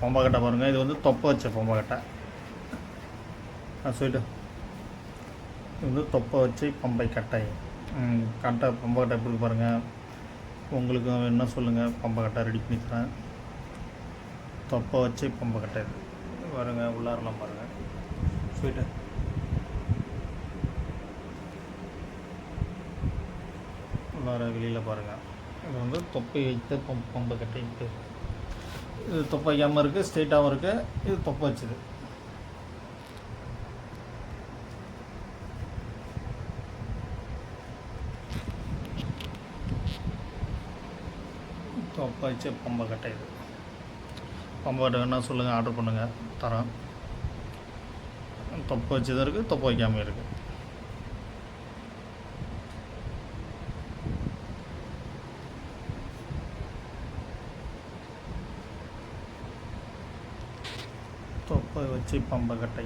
பம்பை கட்டை பாருங்கள். இது வந்து தொப்பை வச்ச பம்பை கட்டை. சொல்லிட்டு இது வந்து தொப்பை வச்சு பம்பை கட்டை. கட்டை பம்பை கட்டை எப்படி பாருங்கள். உங்களுக்கு என்ன சொல்லுங்கள், பம்பை கட்டை ரெடி பண்ணி தரேன். தொப்பை வச்சு பம்பை கட்டை இது பாருங்கள். உள்ளாரெலாம் பாருங்கள். சொல்லிட்டு உள்ளார வெளியில் பாருங்கள். இது வந்து தொப்பை வைத்த பம்பை கட்டை. இது தொப்பை வைக்காமல் இருக்குது, ஸ்ட்ரெயிட்டாகவும் இருக்குது. இது தொப்பை வச்சுது. தொப்பை வச்சு பம்பை கட்டை. இது பம்பை கட்டை வேணால் சொல்லுங்கள், ஆர்டர் பண்ணுங்கள், தரோம். தொப்பை வச்சதும் இருக்குது, தொப்பை வைக்காமல் இருக்குது. தொப்பை வச்சு பம்பை கட்டை.